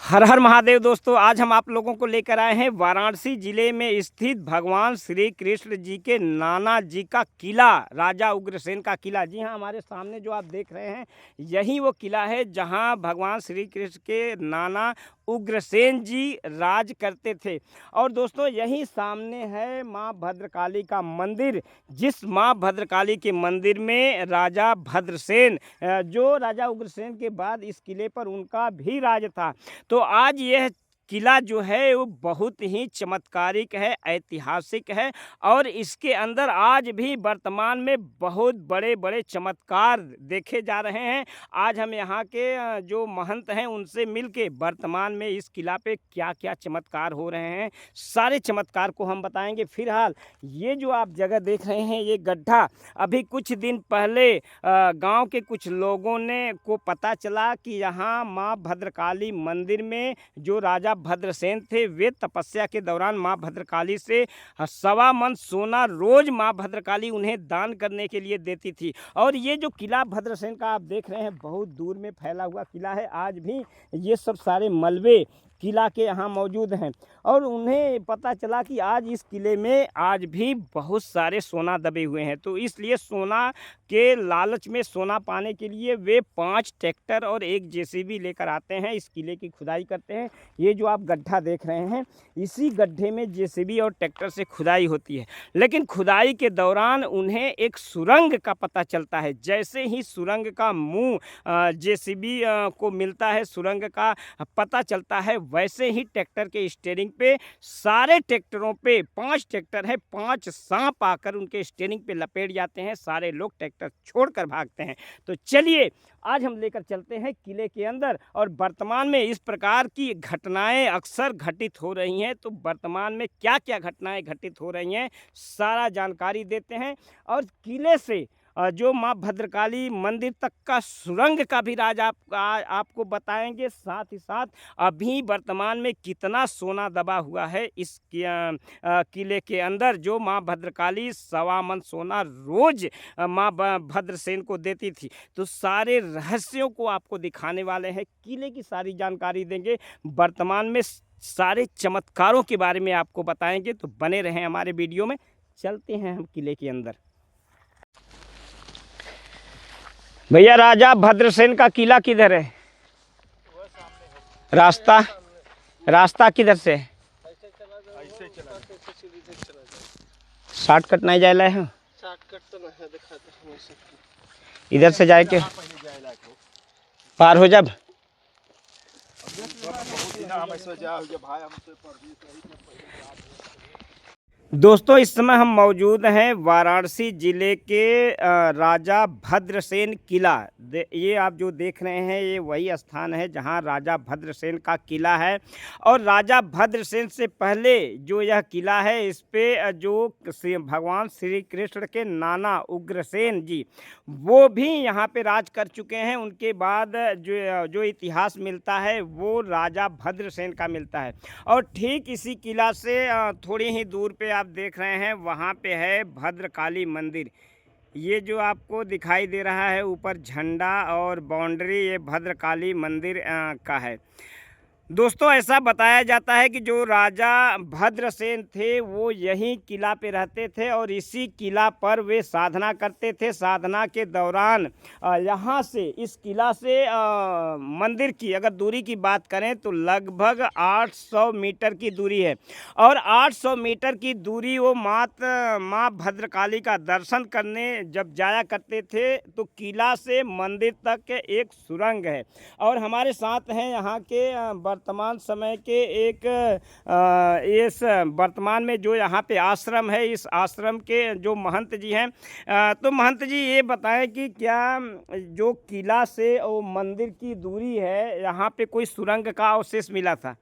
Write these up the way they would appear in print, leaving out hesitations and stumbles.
हर हर महादेव दोस्तों, आज हम आप लोगों को लेकर आए हैं वाराणसी जिले में स्थित भगवान श्री कृष्ण जी के नाना जी का किला, राजा उग्रसेन का किला। जी हाँ, हमारे सामने जो आप देख रहे हैं यही वो किला है जहां भगवान श्री कृष्ण के नाना उग्रसेन जी राज करते थे। और दोस्तों यही सामने है माँ भद्रकाली का मंदिर, जिस माँ भद्रकाली के मंदिर में राजा भद्रसेन, जो राजा उग्रसेन के बाद इस किले पर उनका भी राज था। तो आज यह किला जो है वो बहुत ही चमत्कारिक है, ऐतिहासिक है और इसके अंदर आज भी वर्तमान में बहुत बड़े-बड़े चमत्कार देखे जा रहे हैं। आज हम यहाँ के जो महंत हैं उनसे मिलके वर्तमान में इस किला पे क्या-क्या चमत्कार हो रहे हैं, सारे चमत्कार को हम बताएँगे। फिलहाल ये जो आप जगह देख रहे हैं, ये गड्ढा अभी कुछ दिन पहले गाँव के कुछ लोगों ने को पता चला कि यहाँ माँ भद्रकाली मंदिर में जो राजा भद्रसेन थे, वे तपस्या के दौरान माँ भद्रकाली से सवा मन सोना रोज माँ भद्रकाली उन्हें दान करने के लिए देती थी। और ये जो किला भद्रसेन का आप देख रहे हैं, बहुत दूर में फैला हुआ किला है। आज भी ये सब सारे मलबे किला के यहाँ मौजूद हैं और उन्हें पता चला कि आज इस किले में आज भी बहुत सारे सोना दबे हुए हैं। तो इसलिए सोना के लालच में, सोना पाने के लिए वे 5 ट्रैक्टर और एक जेसीबी लेकर आते हैं, इस किले की खुदाई करते हैं। ये जो आप गड्ढा देख रहे हैं, इसी गड्ढे में जेसीबी और ट्रैक्टर से खुदाई होती है। लेकिन खुदाई के दौरान उन्हें एक सुरंग का पता चलता है। जैसे ही सुरंग का मुंह जेसीबी को मिलता है, सुरंग का पता चलता है, वैसे ही ट्रैक्टर के स्टीयरिंग पे, सारे ट्रैक्टरों पे 5 ट्रैक्टर है, 5 सांप आकर उनके स्टीयरिंग पे लपेट जाते हैं। सारे लोग ट्रैक्टर छोड़कर भागते हैं। तो चलिए आज हम लेकर चलते हैं किले के अंदर और वर्तमान में इस प्रकार की घटनाएं अक्सर घटित हो रही हैं। तो वर्तमान में क्या क्या घटनाएं घटित हो रही हैं, सारा जानकारी देते हैं। और किले से जो माँ भद्रकाली मंदिर तक का सुरंग का भी राज आपको बताएंगे। साथ ही साथ अभी वर्तमान में कितना सोना दबा हुआ है इस किले के अंदर, जो माँ भद्रकाली सवा मन सोना रोज माँ भद्रसेन को देती थी। तो सारे रहस्यों को आपको दिखाने वाले हैं, किले की सारी जानकारी देंगे, वर्तमान में सारे चमत्कारों के बारे में आपको बताएंगे। तो बने रहें हमारे वीडियो में। चलते हैं हम किले के अंदर। भैया, राजा भद्रसेन का किला किधर है? रास्ता रास्ता किधर से है? शॉर्टकट नहीं जाए है? शॉर्टकट तो नहीं दिखा दे। इधर से जाए के पार हो जब दोस्तों, इस समय हम मौजूद हैं वाराणसी जिले के राजा भद्रसेन किला। ये आप जो देख रहे हैं, ये वही स्थान है जहां राजा भद्रसेन का किला है। और राजा भद्रसेन से पहले जो यह किला है, इस पे जो भगवान श्री कृष्ण के नाना उग्रसेन जी, वो भी यहाँ पे राज कर चुके हैं। उनके बाद जो इतिहास मिलता है वो राजा भद्रसेन का मिलता है। और ठीक इसी किला से थोड़ी ही दूर पे आप देख रहे हैं, वहाँ पे है भद्रकाली मंदिर। ये जो आपको दिखाई दे रहा है ऊपर झंडा और बाउंड्री, ये भद्रकाली मंदिर का है। दोस्तों, ऐसा बताया जाता है कि जो राजा भद्रसेन थे वो यहीं किला पे रहते थे और इसी किला पर वे साधना करते थे। साधना के दौरान यहाँ से, इस किला से मंदिर की अगर दूरी की बात करें तो लगभग 800 मीटर की दूरी है। और 800 मीटर की दूरी वो माँ भद्रकाली का दर्शन करने जब जाया करते थे, तो किला से मंदिर तक एक सुरंग है। और हमारे साथ हैं यहाँ के वर्तमान समय के एक इस वर्तमान में जो यहाँ पे आश्रम है, इस आश्रम के जो महंत जी हैं। तो महंत जी, ये बताएं कि क्या जो किला से वो मंदिर की दूरी है, यहाँ पे कोई सुरंग का अवशेष मिला था?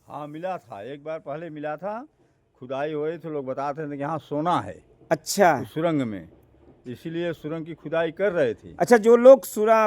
हाँ, मिला था, एक बार पहले मिला था। खुदाई हुई तो लोग बताते थे कि यहाँ सोना है। अच्छा। उस सुरंग में इसीलिए सुरंग की खुदाई कर रहे थे। अच्छा, जो लोग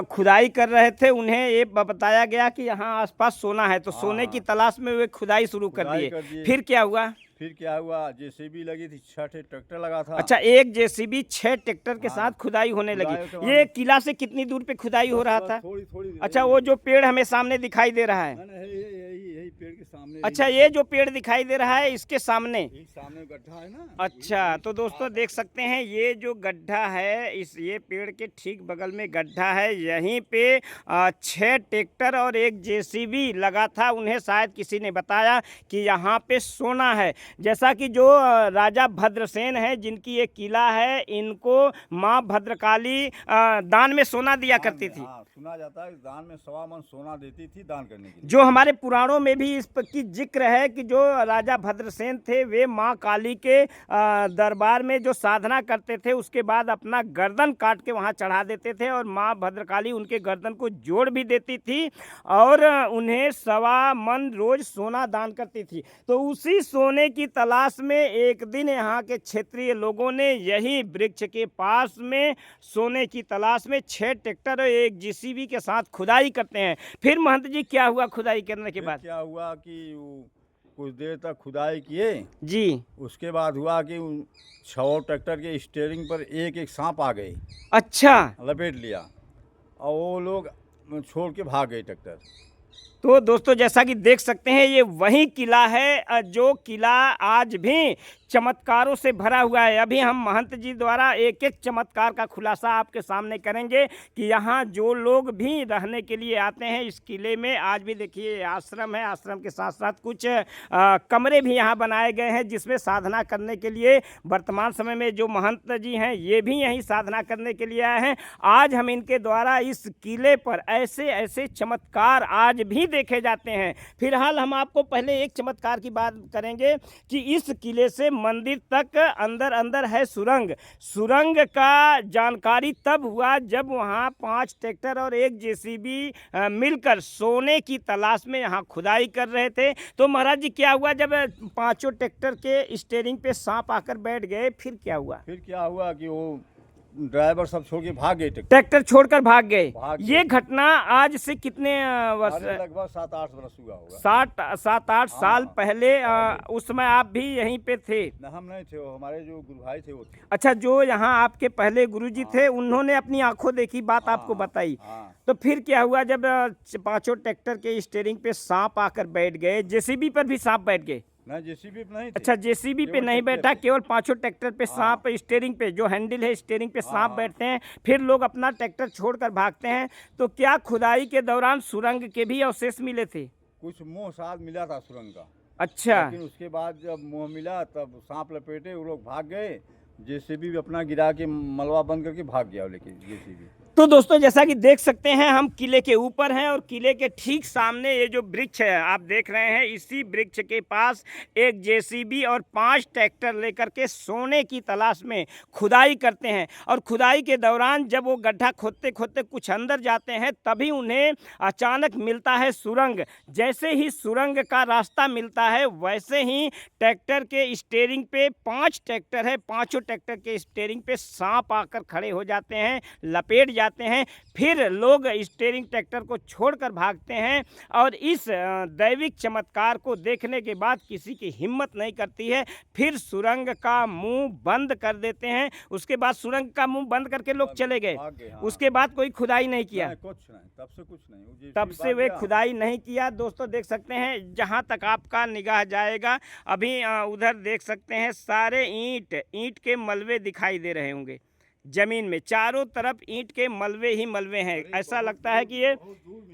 खुदाई कर रहे थे उन्हें ये बताया गया कि यहाँ आसपास सोना है, तो हाँ, सोने की हाँ। तलाश में वे खुदाई शुरू कर खुदाई दिए। कर दिए। फिर क्या हुआ? फिर क्या हुआ, जेसीबी लगी थी, 6 ट्रैक्टर लगा था। अच्छा, एक जेसीबी 6 ट्रैक्टर के हाँ, साथ खुदाई होने खुदाई लगी। तो ये किला से कितनी दूर पे खुदाई हो रहा था? थोड़ी थोड़ी। अच्छा, वो जो पेड़ हमें सामने दिखाई दे रहा है। यही पेड़ के सामने। अच्छा, ये जो पेड़ दिखाई दे रहा है इसके सामने। सामने गड्ढा है ना। अच्छा, तो दोस्तों देख सकते हैं ये जो गड्ढा है, ये पेड़ के ठीक बगल में गड्ढा है। यहीं पे 6 ट्रैक्टर और एक जेसीबी लगा था। उन्हें शायद किसी ने बताया कि यहाँ पे सोना है। जैसा कि जो राजा भद्रसेन है जिनकी ये किला है, इनको माँ भद्रकाली दान में सोना दिया करती थी। सुना जाता है दान में 1.25 मन सोना देती थी दान करने के लिए। जो हमारे पुराणों में भी इस की जिक्र है कि जो राजा भद्रसेन थे वे माँ काली के दरबार में जो साधना करते थे उसके बाद अपना गर्दन काट के वहाँ चढ़ा देते थे और माँ भद्रकाली उनके गर्दन को जोड़ भी देती थी और उन्हें 1.25 मन रोज सोना दान करती थी। तो उसी सोने की तलाश में एक दिन यहाँ के क्षेत्रीय लोगों ने यही वृक्ष के पास में सोने की तलाश में 6 ट्रैक्टर और एक जेसीबी के साथ खुदाई करते हैं। फिर महंत जी क्या हुआ खुदाई करने के बाद? क्या हुआ कि कुछ देर तक खुदाई किए जी। उसके बाद हुआ कि 6 ट्रैक्टर के स्टीयरिंग पर एक एक सांप आ गए। अच्छा, लपेट लिया और वो लोग छोड़ के भाग गए ट्रैक्टर। तो दोस्तों जैसा कि देख सकते हैं ये वही किला है जो किला आज भी चमत्कारों से भरा हुआ है। अभी हम महंत जी द्वारा एक एक चमत्कार का खुलासा आपके सामने करेंगे कि यहाँ जो लोग भी रहने के लिए आते हैं इस किले में, आज भी देखिए आश्रम है, आश्रम के साथ साथ कुछ कमरे भी यहाँ बनाए गए हैं जिसमें साधना करने के लिए वर्तमान समय में जो महंत जी हैं ये भी यहीं साधना करने के लिए आए हैं। आज हम इनके द्वारा इस किले पर ऐसे ऐसे चमत्कार आज भी देखे जाते हैं। फिलहाल हम आपको पहले एक चमत्कार की बात करेंगे कि इस किले से मंदिर तक अंदर अंदर है सुरंग। सुरंग का जानकारी तब हुआ जब वहाँ 5 ट्रैक्टर और एक जेसीबी मिलकर सोने की तलाश में यहाँ खुदाई कर रहे थे। तो महाराज जी क्या हुआ जब 5 ट्रैक्टर के स्टीयरिंग पे सांप आकर बैठ गए? फिर क्या हुआ? फिर क्या हुआ कि वो ड्राइवर सब छोड़ के भाग गए। ट्रैक्टर छोड़कर भाग गए। ये घटना आज से कितने वर्ष? लगभग 7-8 वर्ष हुआ होगा। 7-8 साल पहले। उस समय आप भी यहीं पे थे? न, हम नहीं थे, वो हमारे जो गुरु भाई थे वो थे। अच्छा, जो यहाँ आपके पहले गुरुजी थे उन्होंने अपनी आंखों देखी बात आपको बताई। तो फिर क्या हुआ जब 5 ट्रैक्टर के स्टीयरिंग पे सांप आकर बैठ गए? जेसीबी पर भी सांप बैठ गए? ना, जेसीबी पे नहीं थे। अच्छा, जेसीबी पे नहीं बैठा, केवल 5 ट्रैक्टर पे सांप स्टीयरिंग पे जो हैंडल है स्टीयरिंग पे सांप बैठते हैं। फिर लोग अपना ट्रैक्टर छोड़कर भागते हैं। तो क्या खुदाई के दौरान सुरंग के भी अवशेष मिले थे? कुछ मुंह साथ मिला था सुरंग का। अच्छा, लेकिन उसके बाद जब मुंह मिला तब सांप लपेटे, वो लोग भाग गए। जेसीबी भी अपना गिरा के मलबा बंद करके भाग गया। लेकिन जेसीबी तो दोस्तों जैसा कि देख सकते हैं हम किले के ऊपर हैं और किले के ठीक सामने ये जो वृक्ष है आप देख रहे हैं, इसी वृक्ष के पास एक जेसीबी और 5 ट्रैक्टर लेकर के सोने की तलाश में खुदाई करते हैं। और खुदाई के दौरान जब वो गड्ढा खोदते खोदते कुछ अंदर जाते हैं तभी उन्हें अचानक मिलता है सुरंग। जैसे ही सुरंग का रास्ता मिलता है वैसे ही ट्रैक्टर के स्टीयरिंग पे 5 ट्रैक्टर है, 5 ट्रैक्टर के स्टीयरिंग पे सांप आकर खड़े हो जाते हैं, लपेट जाते हैं। फिर लोग स्टीयरिंग ट्रैक्टर को छोड़कर भागते हैं और इस दैविक चमत्कार को देखने के बाद किसी की हिम्मत नहीं करती है। फिर सुरंग का मुंह बंद कर देते हैं। उसके बाद सुरंग का मुंह बंद करके लोग चले गए। उसके बाद कोई खुदाई नहीं किया? कुछ नहीं, तब से कुछ नहीं, तब से वे खुदाई नहीं किया। दोस्तों देख सकते हैं जहां तक आपका निगाह जाएगा अभी उधर देख सकते हैं सारे ईंट के मलबे दिखाई दे रहे होंगे। जमीन में चारों तरफ ईंट के मलबे ही मलबे हैं। ऐसा लगता है कि ये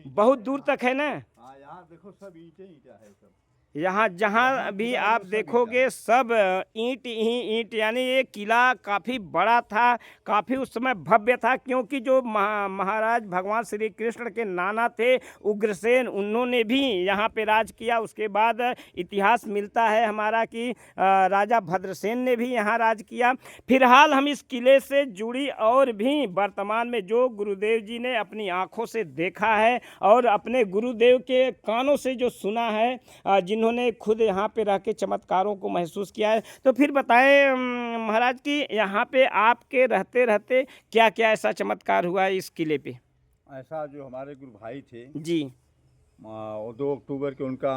बहुत दूर तक है ना। यहाँ देखो सब ईंटें है सब। यहाँ जहाँ भी आप देखोगे सब ईंट ही ईंट, यानी ये किला काफ़ी बड़ा था, काफ़ी उस समय भव्य था। क्योंकि जो महाराज भगवान श्री कृष्ण के नाना थे उग्रसेन, उन्होंने भी यहाँ पे राज किया। उसके बाद इतिहास मिलता है हमारा कि राजा भद्रसेन ने भी यहाँ राज किया। फिलहाल हम इस किले से जुड़ी और भी वर्तमान में जो गुरुदेव जी ने अपनी आँखों से देखा है और अपने गुरुदेव के कानों से जो सुना है, जिन्होंने इन्होंने खुद यहाँ पे रह के चमत्कारों को महसूस किया है। तो फिर बताएं महाराज कि यहाँ पे आपके रहते रहते क्या क्या ऐसा चमत्कार हुआ है इस किले पे? ऐसा जो हमारे गुरु भाई थे, जी। वो 2 अक्टूबर के उनका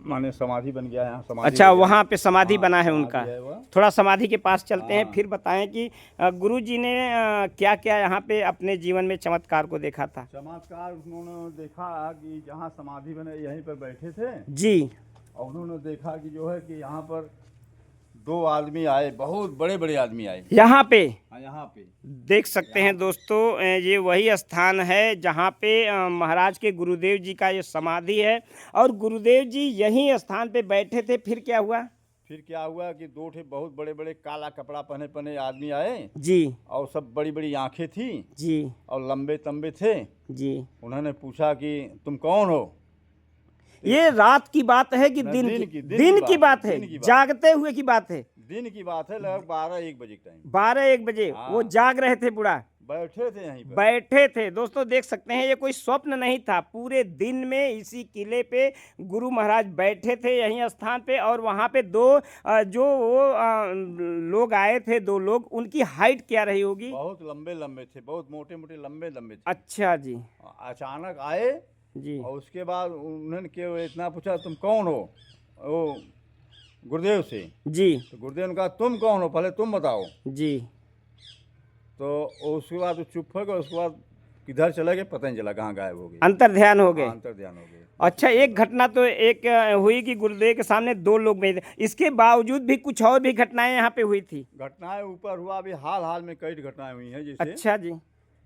माने समाधि बन गया है यहाँ, समाधि अच्छा, हो गया। वहाँ पे समाधि हाँ, बना है समाधि उनका। है वह। थोड़ा समाधि के पास चलते हैं, हाँ। फिर बताएं कि गुरु जी ने क्या क्या यहाँ पे अपने जीवन में चमत्कार को देखा था। चमत्कार उन्होंने देखा कि जहाँ समाधि बने यहीं पर बैठे थे, जी। और उन्होंने देखा कि जो है कि यहाँ पर 2 आदमी आए, बहुत बड़े बड़े आदमी आए। यहाँ पे यहाँ पे देख सकते हैं दोस्तों, ये वही स्थान है जहाँ पे महाराज के गुरुदेव जी का ये समाधि है, और गुरुदेव जी यही स्थान पे बैठे थे। फिर क्या हुआ? फिर क्या हुआ कि 2 ठे बहुत बड़े बड़े काला कपड़ा पहने पहने आदमी आए, जी और सब बड़ी बड़ी आंखें थी, जी और लंबे तंबे थे। जी। उन्होंने पूछा कि तुम कौन हो? ये रात की बात है कि नहीं, दिन दिन की? की- दिन की बात है, दिन की बात। जागते हुए की बात है। दिन की बात है, लगभग 12-1 बजे के टाइम 12-1 बजे हाँ। वो जाग रहे थे बुढ़ा, बैठे थे यहीं पर। बैठे थे। दोस्तों देख सकते हैं, ये कोई स्वप्न नहीं था। पूरे दिन में इसी किले पे गुरु महाराज बैठे थे यहीं स्थान पे, और वहाँ पे 2 जो वो लोग आए थे, 2 लोग, उनकी हाइट क्या रही होगी? बहुत लंबे लंबे थे, बहुत मोटे मोटे लंबे लंबे थे। अच्छा जी। अचानक आए, जी और उसके बाद उन्होंने केवल इतना पूछा, तुम कौन हो? वो गुरुदेव से। जी तो गुरुदेव ने कहा, तुम कौन हो, पहले तुम बताओ। जी। तो उसके बाद वो चुप हो गए। उसके बाद किधर चले गए पता नहीं चला, कहाँ गायब हो गए। अंतर ध्यान हो गए। अंतर ध्यान हो गए। अच्छा, एक घटना तो एक हुई कि गुरुदेव के सामने 2 लोग में थे, इसके बावजूद भी कुछ और भी घटनाएं यहाँ पे हुई थी। घटनाएं ऊपर हुआ, अभी हाल हाल में कई घटनाएं हुई हैं। अच्छा जी।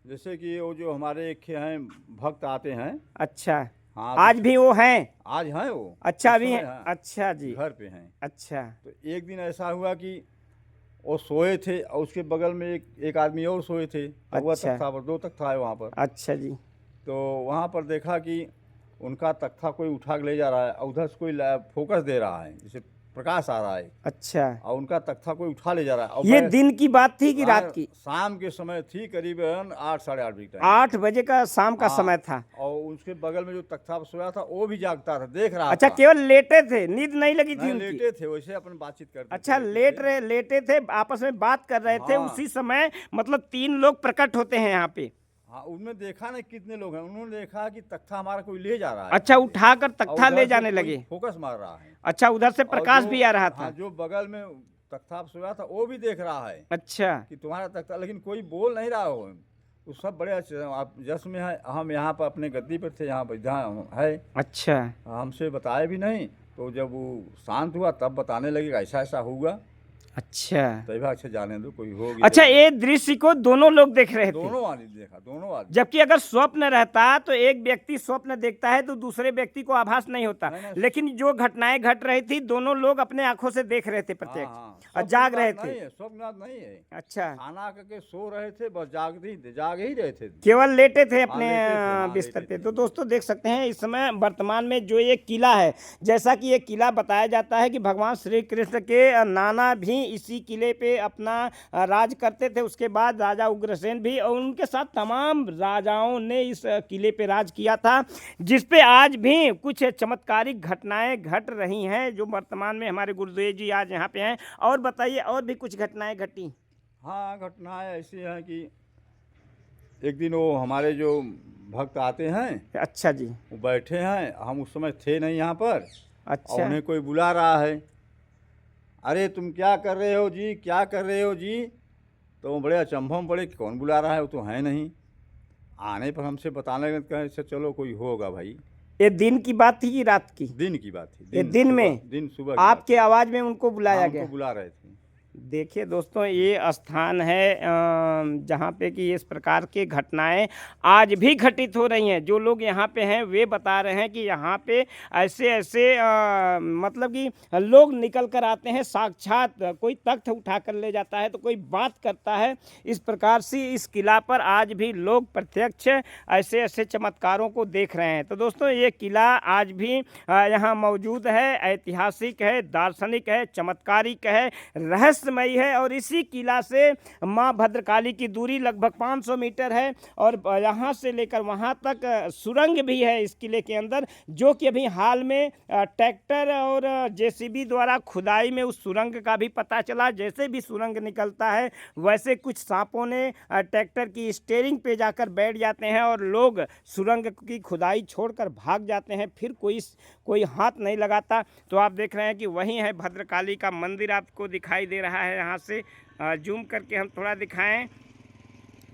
जैसे कि वो जो हमारे एक हैं भक्त आते हैं। अच्छा, हाँ, आज भी वो हैं? आज हैं वो। अच्छा, इस अभी समय हैं। हैं, अच्छा जी। घर पे हैं। अच्छा। तो एक दिन ऐसा हुआ कि वो सोए थे, और उसके बगल में एक आदमी और सोए थे। तो वह अच्छा। तख्ता पर 2 तख्ता है वहाँ पर। अच्छा जी। तो वहाँ पर देखा कि उनका तख्ता कोई उठा के ले जा रहा है, और उधर से कोई फोकस दे रहा है, जैसे प्रकाश आ रहा है, अच्छा, और उनका तख्ता कोई उठा ले जा रहा है। और ये मैं- दिन की बात थी कि रात की? शाम के समय थी, करीबन 8 साढ़े 8 बजे टाइम। 8 बजे का शाम का हाँ। समय था। और उसके बगल में जो तख्ता पर सोया था वो भी जागता था, देख रहा अच्छा, था। केवल लेटे थे, नींद नहीं लगी थी नहीं, उनकी? लेटे थे, वैसे अपन बातचीत करते अच्छा, थे, लेटे थे, आपस में बात कर रहे थे। हाँ। उसी समय मतलब 3 लोग प्रकट होते हैं यहाँ पे। हाँ, उनमें देखा नहीं कितने लोग हैं। उन्होंने देखा कि तख्ता हमारा कोई ले जा रहा है। अच्छा, उठाकर और तख्ता उधर ले से जाने कोई लगे। फोकस मार रहा है। अच्छा, उधर से और प्रकाश जो- भी आ रहा था। हाँ, जो बगल में तख्ता पर सोया था वो भी देख रहा है अच्छा। कि तुम्हारा तख्ता, लेकिन कोई बोल नहीं रहा हो। वो सब बड़े अच्छे, आप जश्न में है। हम यहाँ पर अपने गद्दी पर थे, यहाँ पर जहाँ है, अच्छा। हमसे बताए भी नहीं। तो जब वो शांत हुआ तब बताने लगे ऐसा ऐसा होगा। अच्छा। तभी अच्छा, जाने दो, कोई होगी। अच्छा, ये दृश्य को दोनों लोग देख रहे थे? दोनों आदमी देखा, दोनों आदमी। जबकि अगर स्वप्न रहता तो एक व्यक्ति स्वप्न देखता है तो दूसरे व्यक्ति को आभास नहीं होता। नहीं। लेकिन जो घटनाएं घट रही थी, दोनों लोग अपने आंखों से देख रहे थे हाँ, प्रत्यक्ष, हाँ। और जाग रहे थे। स्वप्नाथ नहीं है। अच्छा, खाना करके सो रहे थे, बस जाग ही रहे थे। केवल लेटे थे अपने लेटे थे, हाँ, बिस्तर लेटे पे। थे। तो दोस्तों देख सकते हैं, इस समय वर्तमान में जो ये किला है, जैसा कि ये किला बताया जाता है कि भगवान श्री कृष्ण के नाना भी इसी किले पे अपना राज करते थे। उसके बाद राजा उग्रसेन भी, और उनके साथ तमाम राजाओं ने इस किले पे राज किया था, जिस पे आज भी कुछ चमत्कारिक घटनाएं घट रही हैं, जो वर्तमान में हमारे गुरुदेव जी आज यहाँ पे हैं। और बताइए, और भी कुछ घटनाएं घटी? हाँ, घटनाएं ऐसी हैं कि एक दिन वो हमारे जो भक्त आते हैं, अच्छा जी। वो बैठे हैं, हम उस समय थे नहीं यहाँ पर, और अच्छा। उन्हें कोई बुला रहा है, अरे तुम क्या कर रहे हो जी, क्या कर रहे हो जी? तो वो बड़े अचंभव में पड़े कि कौन बुला रहा है, वो तो है नहीं। आने पर हमसे बताने लगे, कहे अच्छा चलो कोई होगा भाई। ये दिन की बात थी कि रात की? दिन की बात थी। ये दिन में? दिन सुबह आपके आवाज में उनको बुलाया गया? बुला रहे थे। देखिए दोस्तों, ये स्थान है जहाँ पे कि इस प्रकार की घटनाएं आज भी घटित हो रही हैं। जो लोग यहाँ पे हैं वे बता रहे हैं कि यहाँ पे ऐसे ऐसे मतलब कि लोग निकल कर आते हैं, साक्षात कोई तख्त उठा कर ले जाता है तो कोई बात करता है। इस प्रकार से इस किला पर आज भी लोग प्रत्यक्ष ऐसे ऐसे चमत्कारों को देख रहे हैं। तो दोस्तों, ये किला आज भी यहाँ मौजूद है, ऐतिहासिक है, दार्शनिक है, चमत्कारिक है, रहस्यमय रहस्यमयी है। और इसी किला से माँ भद्रकाली की दूरी लगभग 500 मीटर है और यहाँ से लेकर वहाँ तक सुरंग भी है इस किले के अंदर, जो कि अभी हाल में ट्रैक्टर और जेसीबी द्वारा खुदाई में उस सुरंग का भी पता चला। जैसे भी सुरंग निकलता है वैसे कुछ सांपों ने ट्रैक्टर की स्टीयरिंग पे जाकर बैठ जाते हैं और लोग सुरंग की खुदाई छोड़कर भाग जाते हैं, फिर कोई हाथ नहीं लगाता। तो आप देख रहे हैं कि वही है भद्रकाली का मंदिर, आपको दिखाई दे रहा है। यहाँ से जूम करके हम थोड़ा दिखाएं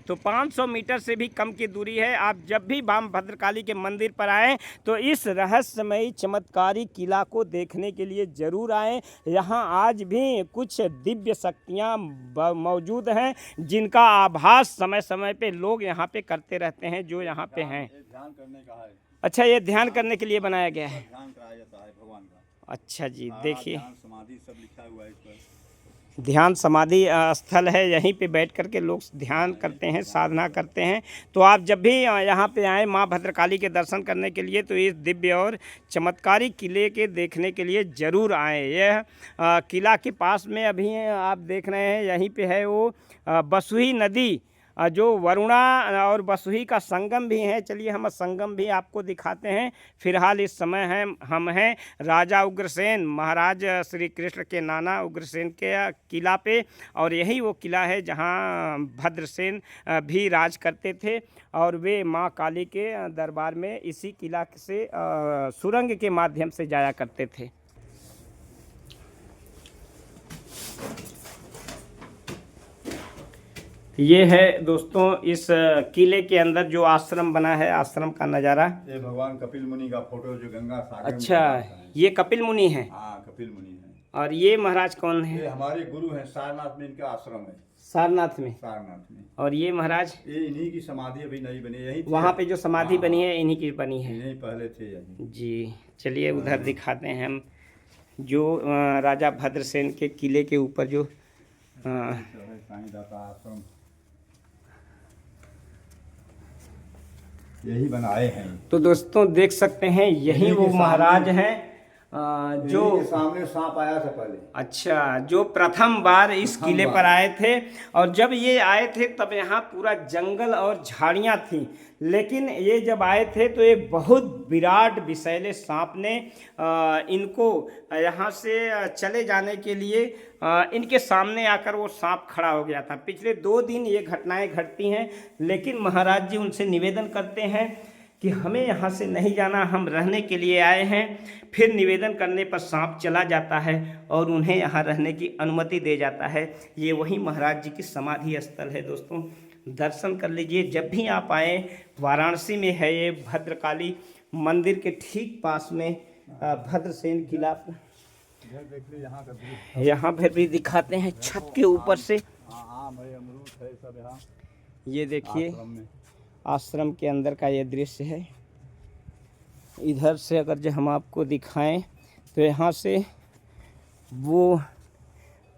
तो 500 मीटर से भी कम की दूरी है। आप जब भी मां भद्रकाली के मंदिर पर आएँ तो इस रहस्यमयी चमत्कारी किला को देखने के लिए ज़रूर आएँ। यहाँ आज भी कुछ दिव्य शक्तियाँ मौजूद हैं जिनका आभास समय समय पे लोग यहाँ पे करते रहते हैं जो यहाँ पे हैं। ध्यान करने का है। अच्छा, ये ध्यान करने के लिए बनाया गया है। ध्यान कराया जाता है भगवान का। अच्छा जी, देखिए ध्यान समाधि सब लिखा हुआ है इस पर। ध्यान समाधि स्थल है, यहीं पे बैठ कर के लोग ध्यान करते हैं, साधना करते हैं। तो आप जब भी यहाँ पे आएँ माँ भद्रकाली के दर्शन करने के लिए तो इस दिव्य और चमत्कारी किले के देखने के लिए ज़रूर आएँ। यह किला के पास में अभी आप देख रहे हैं यहीं पे है वो बसुही नदी, जो वरुणा और बसुही का संगम भी है। चलिए हम संगम भी आपको दिखाते हैं। फिलहाल इस समय हम हैं राजा उग्रसेन महाराज श्री कृष्ण के नाना उग्रसेन के किला पे, और यही वो किला है जहां भद्रसेन भी राज करते थे और वे माँ काली के दरबार में इसी किला से सुरंग के माध्यम से जाया करते थे। ये है दोस्तों इस किले के अंदर जो आश्रम बना है, आश्रम का नज़ारा। ये भगवान कपिल मुनि का फोटो जो गंगा सागर अच्छा, ये कपिल मुनि है। हाँ, कपिल मुनि है। और ये महाराज कौन है? ये हमारे गुरु हैं, सारनाथ में इनका आश्रम है। सारनाथ में। सारनाथ में। और ये महाराज? ये इन्हीं की समाधि अभी नहीं बनी, यही वहाँ पे जो समाधि बनी है इन्हीं की बनी है। इन्हीं पहले थे यही। जी, चलिए उधर दिखाते हैं हम जो राजा भद्रसेन के किले के ऊपर जो आश्रम यही बनाए हैं। तो दोस्तों देख सकते हैं यही वो महाराज हैं जो सामने सांप आया था पहले। अच्छा, जो प्रथम बार इस किले पर आए थे। और जब ये आए थे तब यहाँ पूरा जंगल और झाड़ियाँ थीं, लेकिन ये जब आए थे तो एक बहुत विराट विषैले सांप ने इनको यहाँ से चले जाने के लिए इनके सामने आकर वो सांप खड़ा हो गया था। पिछले 2 दिन ये घटनाएं घटती हैं, लेकिन महाराज जी उनसे निवेदन करते हैं कि हमें यहाँ से नहीं जाना, हम रहने के लिए आए हैं। फिर निवेदन करने पर सांप चला जाता है और उन्हें यहाँ रहने की अनुमति दे जाता है। ये वही महाराज जी की समाधि स्थल है दोस्तों, दर्शन कर लीजिए जब भी आप आएँ। वाराणसी में है ये भद्रकाली मंदिर के ठीक पास में भद्रसेन किला। यहाँ पर भी दिखाते हैं छत के ऊपर से। ये देखिए आश्रम के अंदर का ये दृश्य है। इधर से अगर जो हम आपको दिखाएं तो यहाँ से वो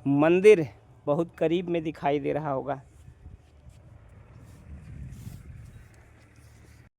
मंदिर बहुत करीब में दिखाई दे रहा होगा।